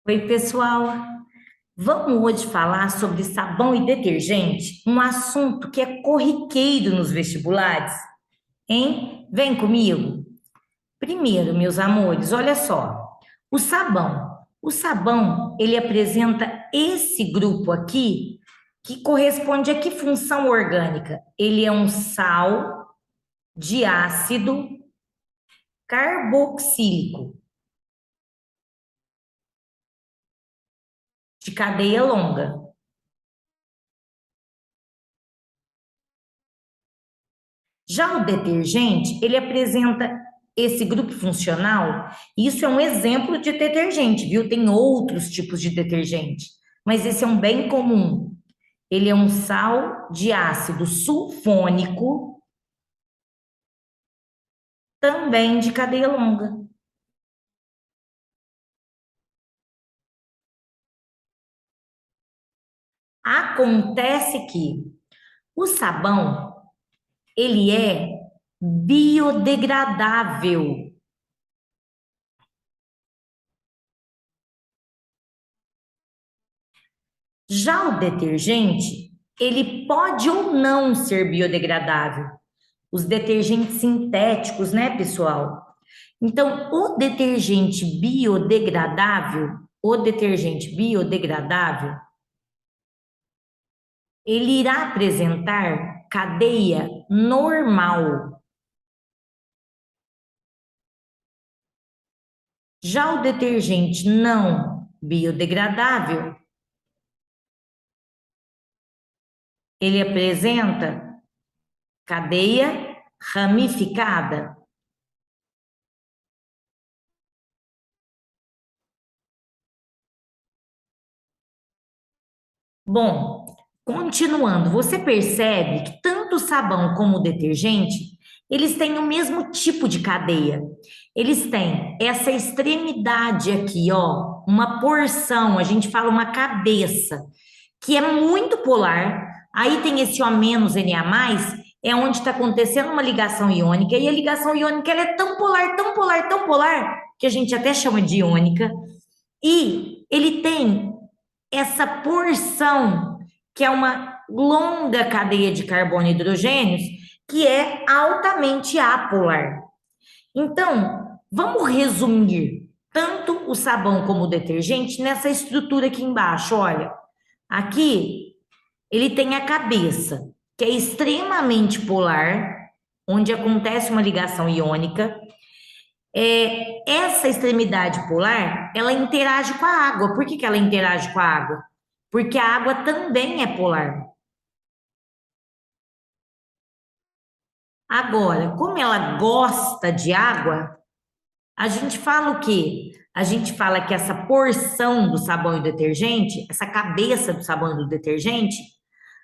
Oi, pessoal. Vamos hoje falar sobre sabão e detergente, um assunto que é corriqueiro nos vestibulares, hein? Vem comigo. Primeiro, meus amores, olha só. O sabão. O sabão, ele apresenta esse grupo aqui, que corresponde a que função orgânica? Ele é um sal de ácido carboxílico, de cadeia longa. Já o detergente, ele apresenta esse grupo funcional, e isso é um exemplo de detergente, viu? Tem outros tipos de detergente, mas esse é um bem comum. Ele é um sal de ácido sulfônico, também de cadeia longa. Acontece que o sabão, ele é biodegradável. Já o detergente, ele pode ou não ser biodegradável. Os detergentes sintéticos, né, pessoal? Então, o detergente biodegradável, ele irá apresentar cadeia normal. Já o detergente não biodegradável, ele apresenta cadeia ramificada. Bom, continuando, você percebe que tanto o sabão como o detergente, eles têm o mesmo tipo de cadeia. Eles têm essa extremidade aqui, ó, uma porção, a gente fala uma cabeça, que é muito polar. Aí tem esse O menos Na+, é onde está acontecendo uma ligação iônica, e a ligação iônica ela é tão polar, tão polar, tão polar, que a gente até chama de iônica, e ele tem essa porção, que é uma longa cadeia de carbono e hidrogênios, que é altamente apolar. Então, vamos resumir tanto o sabão como o detergente nessa estrutura aqui embaixo. Olha, aqui ele tem a cabeça, que é extremamente polar, onde acontece uma ligação iônica. Essa extremidade polar, ela interage com a água. Por que que ela interage com a água? Porque a água também é polar. Agora, como ela gosta de água, a gente fala o quê? A gente fala que essa porção do sabão e do detergente, essa cabeça do sabão e do detergente,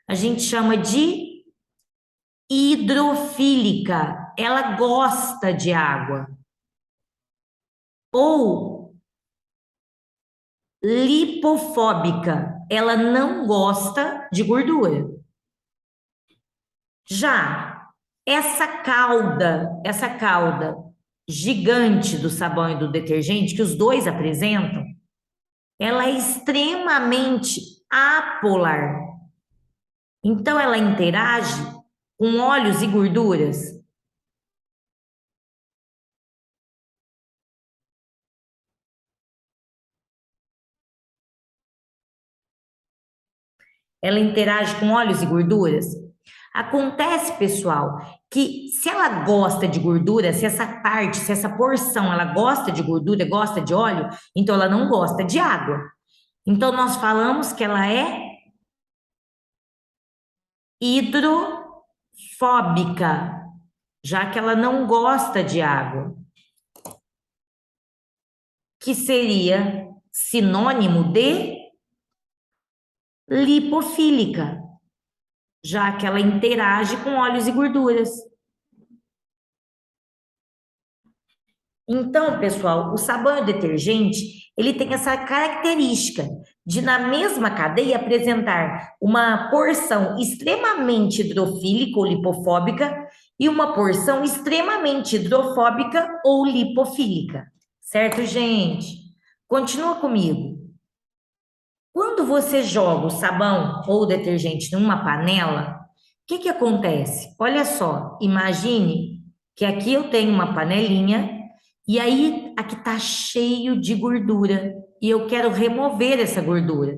a gente chama de hidrofílica. Ela gosta de água. Ou lipofóbica. Ela não gosta de gordura. Já essa cauda gigante do sabão e do detergente, que os dois apresentam, ela é extremamente apolar. Então, ela interage com óleos e gorduras. Ela interage com óleos e gorduras. Acontece, pessoal, que se ela gosta de gordura, se essa parte, se essa porção, ela gosta de gordura, gosta de óleo, então ela não gosta de água. Então, nós falamos que ela é hidrofóbica, já que ela não gosta de água, que seria sinônimo de lipofílica, já que ela interage com óleos e gorduras. Então, pessoal, o sabão e o detergente, ele tem essa característica de, na mesma cadeia, apresentar uma porção extremamente hidrofílica ou lipofóbica e uma porção extremamente hidrofóbica ou lipofílica. Certo, gente? Continua comigo. Quando você joga o sabão ou o detergente numa panela, o que que acontece? Olha só, imagine que aqui eu tenho uma panelinha e aí aqui está cheio de gordura e eu quero remover essa gordura.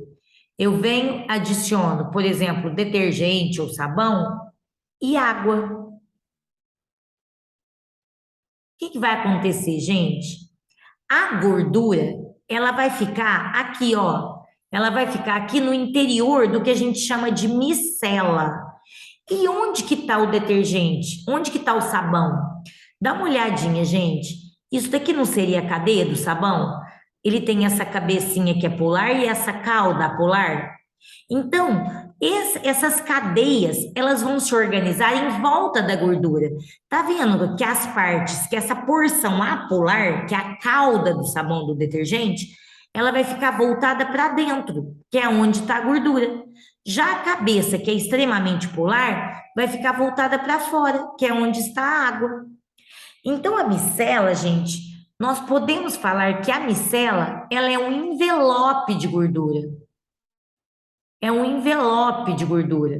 Eu venho, adiciono, por exemplo, detergente ou sabão e água. O que que vai acontecer, gente? A gordura, ela vai ficar aqui, ó. Ela vai ficar aqui no interior do que a gente chama de micela. E onde que está o detergente? Onde que está o sabão? Dá uma olhadinha, gente. Isso daqui não seria a cadeia do sabão? Ele tem essa cabecinha que é polar e essa cauda polar. Então, essas cadeias, elas vão se organizar em volta da gordura. Tá vendo que as partes, que essa porção apolar, que é a cauda do sabão do detergente, ela vai ficar voltada para dentro, que é onde está a gordura. Já a cabeça, que é extremamente polar, vai ficar voltada para fora, que é onde está a água. Então, a micela, gente, nós podemos falar que a micela, ela é um envelope de gordura. É um envelope de gordura.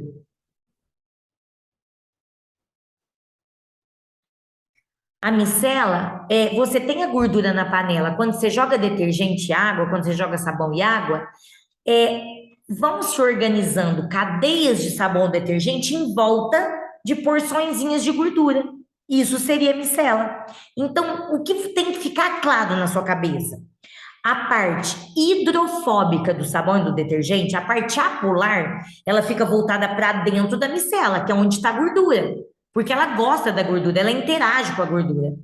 A micela, você tem a gordura na panela. Quando você joga detergente e água, quando você joga sabão e água, é, vão se organizando cadeias de sabão ou detergente em volta de porçõezinhas de gordura. Isso seria micela. Então, o que tem que ficar claro na sua cabeça? A parte hidrofóbica do sabão e do detergente, a parte apolar, ela fica voltada para dentro da micela, que é onde está a gordura, porque ela gosta da gordura, ela interage com a gordura.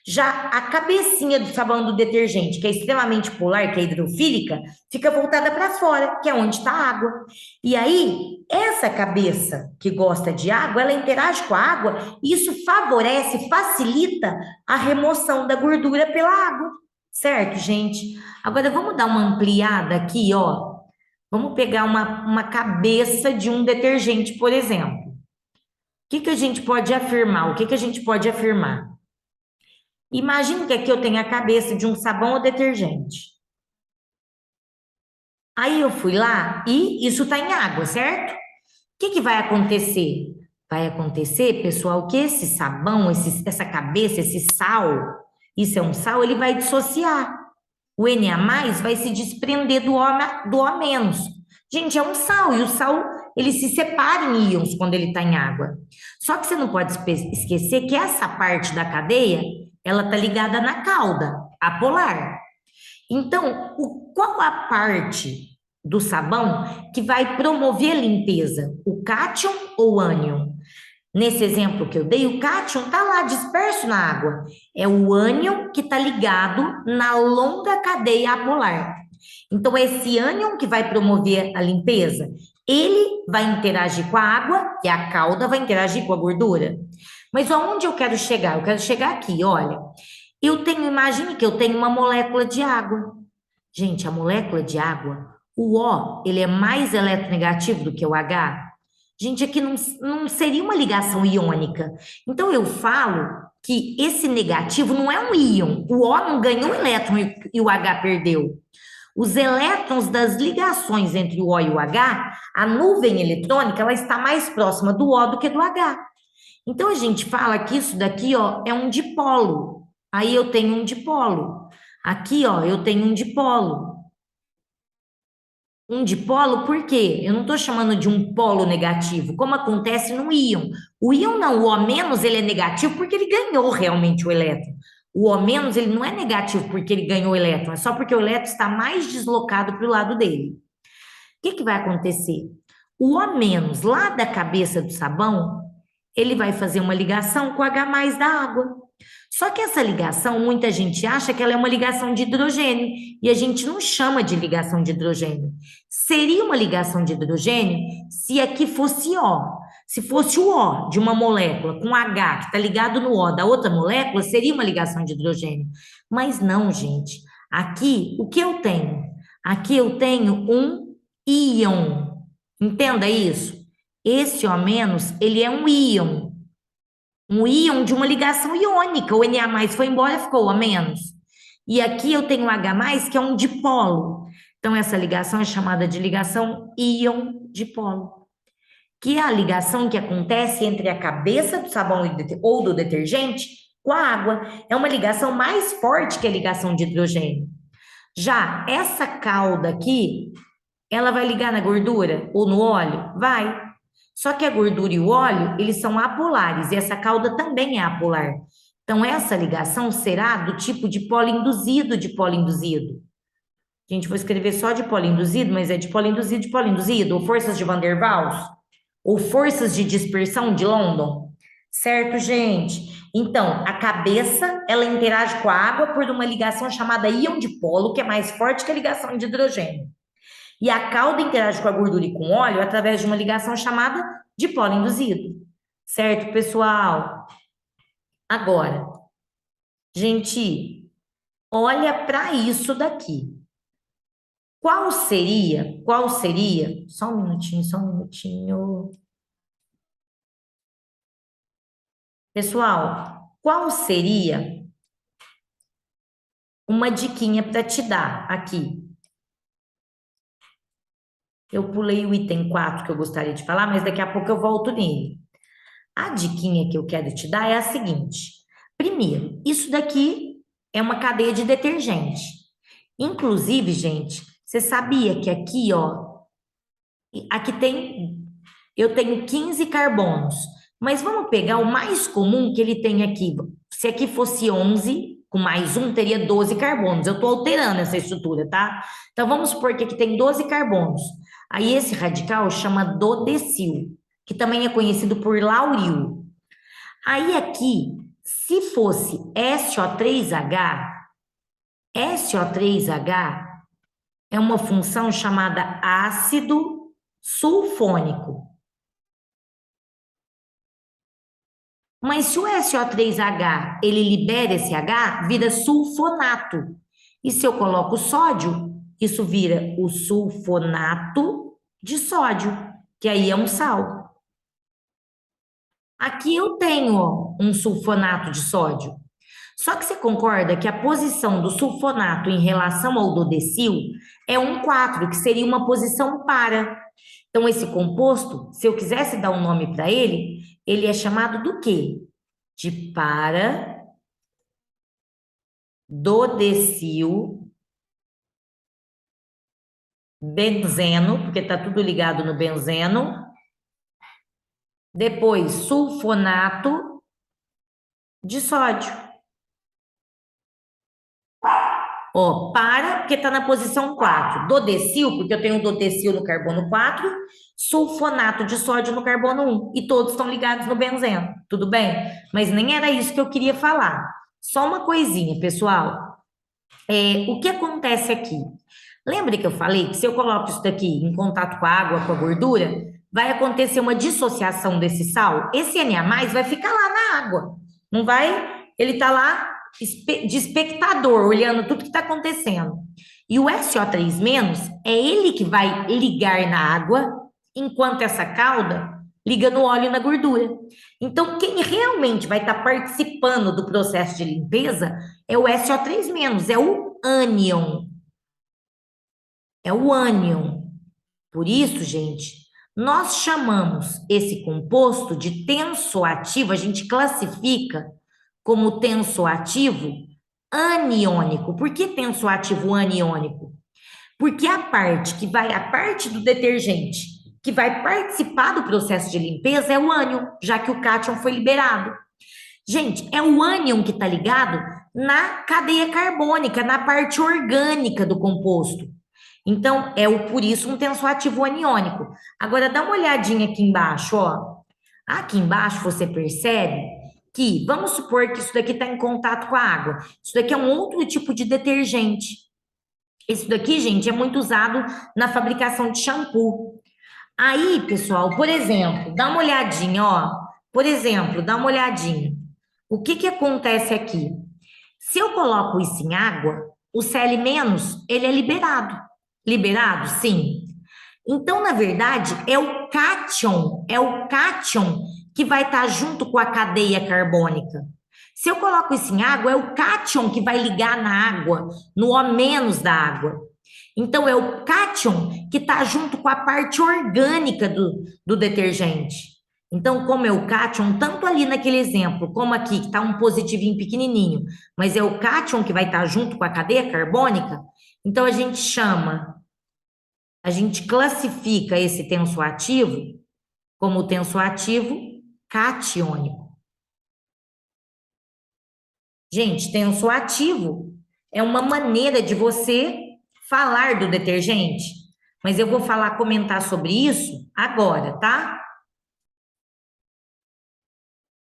Já a cabecinha do sabão do detergente, que é extremamente polar, que é hidrofílica, fica voltada para fora, que é onde está a água. E aí, essa cabeça que gosta de água, ela interage com a água e isso favorece, facilita a remoção da gordura pela água. Certo, gente? Agora vamos dar uma ampliada aqui, ó. Vamos pegar uma cabeça de um detergente, por exemplo. O que que a gente pode afirmar? O que que a gente pode afirmar? Imagine que aqui eu tenho a cabeça de um sabão ou detergente. Aí eu fui lá e isso está em água, certo? O que que vai acontecer? Vai acontecer, pessoal, que esse sabão, essa cabeça, esse sal, isso é um sal, ele vai dissociar. O Na+ vai se desprender do O-. Gente, é um sal, e o sal, ele se separa em íons quando ele está em água. Só que você não pode esquecer que essa parte da cadeia, ela está ligada na cauda, a polar. Então, qual a parte do sabão que vai promover a limpeza? O cátion ou o ânion? Nesse exemplo que eu dei, o cátion está lá disperso na água. É o ânion que está ligado na longa cadeia apolar. Então, é esse ânion que vai promover a limpeza. Ele vai interagir com a água e a cauda vai interagir com a gordura. Mas aonde eu quero chegar? Eu quero chegar aqui, olha. Imagine que eu tenho uma molécula de água. Gente, a molécula de água, o O, ele é mais eletronegativo do que o H. Gente, aqui não seria uma ligação iônica. Então, eu falo que esse negativo não é um íon. O O não ganhou elétron e o H perdeu. Os elétrons das ligações entre o O e o H, a nuvem eletrônica, ela está mais próxima do O do que do H. Então, a gente fala que isso daqui, ó, é um dipolo. Aí eu tenho um dipolo. Aqui, ó, eu tenho um dipolo. Um dipolo, por quê? Eu não estou chamando de um polo negativo, como acontece no íon. O íon não, o O-, ele é negativo porque ele ganhou realmente o elétron. O O-, ele não é negativo porque ele ganhou o elétron, é só porque o elétron está mais deslocado para o lado dele. O que que vai acontecer? O O- lá da cabeça do sabão, ele vai fazer uma ligação com o H+ da água. Só que essa ligação, muita gente acha que ela é uma ligação de hidrogênio, e a gente não chama de ligação de hidrogênio. Seria uma ligação de hidrogênio se aqui fosse O. Se fosse o O de uma molécula com H que está ligado no O da outra molécula, seria uma ligação de hidrogênio. Mas não, gente. Aqui, o que eu tenho? Aqui eu tenho um íon. Entenda isso. Esse O-, ele é um íon de uma ligação iônica. O Na+ foi embora, ficou o A-. E aqui eu tenho o H+, que é um dipolo. Então, essa ligação é chamada de ligação íon-dipolo, que é a ligação que acontece entre a cabeça do sabão ou do detergente com a água. É uma ligação mais forte que a ligação de hidrogênio. Já essa cauda aqui, ela vai ligar na gordura ou no óleo? Vai. Só que a gordura e o óleo, eles são apolares, e essa cauda também é apolar. Então, essa ligação será do tipo de polo induzido de polo induzido. A gente vai escrever só de polo induzido, mas é de polo induzido de polo induzido, ou forças de Van der Waals, ou forças de dispersão de London. Certo, gente? Então, a cabeça, ela interage com a água por uma ligação chamada íon dipolo, que é mais forte que a ligação de hidrogênio. E a cauda interage com a gordura e com o óleo através de uma ligação chamada dipolo induzido. Certo, pessoal? Agora, gente, olha para isso daqui. Qual seria, só um minutinho. Pessoal, qual seria uma diquinha para te dar aqui? Eu pulei o item 4 que eu gostaria de falar, mas daqui a pouco eu volto nele. A diquinha que eu quero te dar é a seguinte. Primeiro, isso daqui é uma cadeia de detergente. Inclusive, gente, você sabia que aqui, ó, eu tenho 15 carbonos, mas vamos pegar o mais comum que ele tem aqui. Se aqui fosse 11, com mais um, teria 12 carbonos. Eu estou alterando essa estrutura, tá? Então, vamos supor que aqui tem 12 carbonos. Aí, esse radical chama dodecil, que também é conhecido por lauril. Aí, aqui, se fosse SO3H é uma função chamada ácido sulfônico. Mas se o SO3H, ele libera esse H, vira sulfonato. E se eu coloco sódio, isso vira o sulfonato de sódio, que aí é um sal. Aqui eu tenho, ó, um sulfonato de sódio. Só que você concorda que a posição do sulfonato em relação ao dodecil é 1,4, que seria uma posição para. Então, esse composto, se eu quisesse dar um nome para ele, ele é chamado do quê? De para-dodecil benzeno, porque está tudo ligado no benzeno. Depois, sulfonato de sódio. Ó, porque está na posição 4. Dodecil, porque eu tenho dodecil no carbono 4, sulfonato de sódio no carbono 1. E todos estão ligados no benzeno, tudo bem? Mas nem era isso que eu queria falar. Só uma coisinha, pessoal. O que acontece aqui? Lembra que eu falei que se eu coloco isso daqui em contato com a água, com a gordura, vai acontecer uma dissociação desse sal? Esse Na+ vai ficar lá na água. Não vai? Ele está lá de espectador, olhando tudo que está acontecendo. E o SO3- é ele que vai ligar na água, enquanto essa cauda liga no óleo e na gordura. Então, quem realmente vai estar participando do processo de limpeza é o SO3-, é o ânion. É o ânion. Por isso, gente, nós chamamos esse composto de tensoativo, a gente classifica como tensoativo aniônico. Por que tensoativo aniônico? Porque a parte do detergente que vai participar do processo de limpeza é o ânion, já que o cátion foi liberado. Gente, é o ânion que está ligado na cadeia carbônica, na parte orgânica do composto. Então, por isso um tensoativo aniônico. Agora, dá uma olhadinha aqui embaixo, ó. Aqui embaixo você percebe que, vamos supor que isso daqui está em contato com a água. Isso daqui é um outro tipo de detergente. Isso daqui, gente, é muito usado na fabricação de shampoo. Aí, pessoal, por exemplo, dá uma olhadinha, ó. Por exemplo, dá uma olhadinha. O que acontece aqui? Se eu coloco isso em água, o Cl-, ele é liberado. Liberado? Sim. Então, na verdade, é o cátion que vai estar junto com a cadeia carbônica. Se eu coloco isso em água, é o cátion que vai ligar na água, no O- da água. Então, é o cátion que está junto com a parte orgânica do detergente. Então, como é o cátion, tanto ali naquele exemplo, como aqui, que está um positivinho pequenininho, mas é o cátion que vai estar junto com a cadeia carbônica, então a gente classifica esse tensoativo como tensoativo catiônico. Gente, tensoativo é uma maneira de você falar do detergente, mas eu vou comentar sobre isso agora, tá?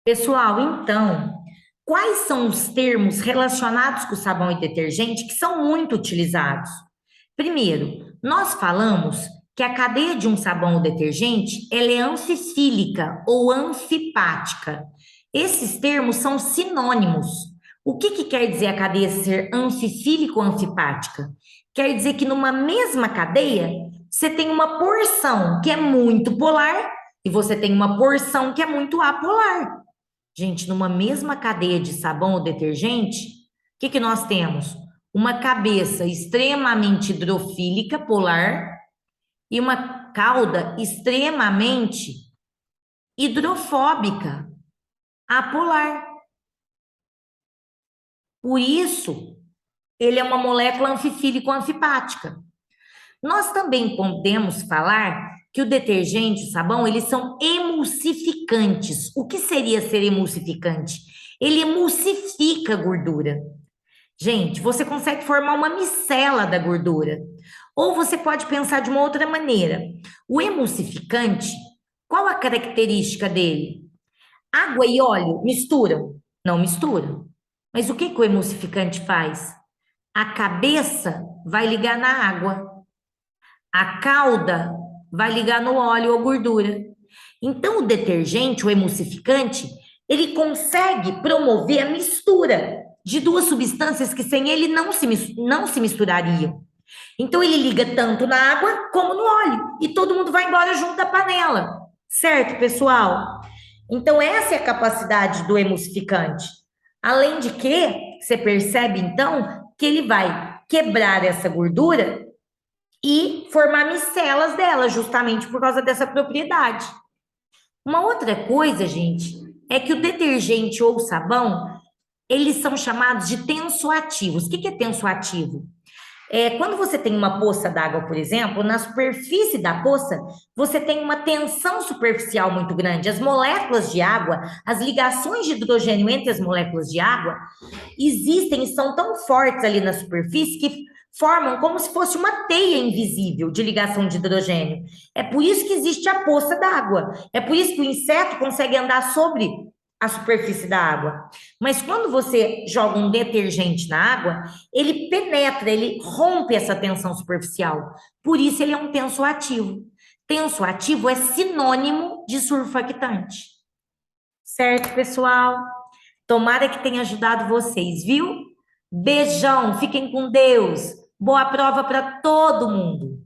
Pessoal, então, quais são os termos relacionados com sabão e detergente que são muito utilizados? Primeiro, nós falamos que a cadeia de um sabão ou detergente, ela é anfifílica ou anfipática. Esses termos são sinônimos. O que quer dizer a cadeia ser anfifílica ou anfipática? Quer dizer que numa mesma cadeia, você tem uma porção que é muito polar e você tem uma porção que é muito apolar. Gente, numa mesma cadeia de sabão ou detergente, o que nós temos? Uma cabeça extremamente hidrofílica, polar, e uma cauda extremamente hidrofóbica, apolar. Por isso, ele é uma molécula anfifílico-anfipática. Nós também podemos falar que o detergente, o sabão, eles são emulsificantes. O que seria ser emulsificante? Ele emulsifica a gordura. Gente, você consegue formar uma micela da gordura. Ou você pode pensar de uma outra maneira. O emulsificante, qual a característica dele? Água e óleo misturam? Não misturam. Mas o que o emulsificante faz? A cabeça vai ligar na água, a cauda vai ligar no óleo ou gordura. Então, o detergente, o emulsificante, ele consegue promover a mistura de duas substâncias que sem ele não se misturariam. Então, ele liga tanto na água como no óleo. E todo mundo vai embora junto da panela. Certo, pessoal? Então, essa é a capacidade do emulsificante. Além de que, você percebe, então, que ele vai quebrar essa gordura e formar micelas dela, justamente por causa dessa propriedade. Uma outra coisa, gente, é que o detergente ou o sabão, eles são chamados de tensoativos. O que é tensoativo? Quando você tem uma poça d'água, por exemplo, na superfície da poça, você tem uma tensão superficial muito grande. As moléculas de água, as ligações de hidrogênio entre as moléculas de água, existem e são tão fortes ali na superfície que formam como se fosse uma teia invisível de ligação de hidrogênio. É por isso que existe a poça d'água. É por isso que o inseto consegue andar sobre a superfície da água. Mas quando você joga um detergente na água, ele penetra, ele rompe essa tensão superficial. Por isso ele é um tensoativo. Tensoativo é sinônimo de surfactante. Certo, pessoal? Tomara que tenha ajudado vocês, viu? Beijão, fiquem com Deus. Boa prova para todo mundo.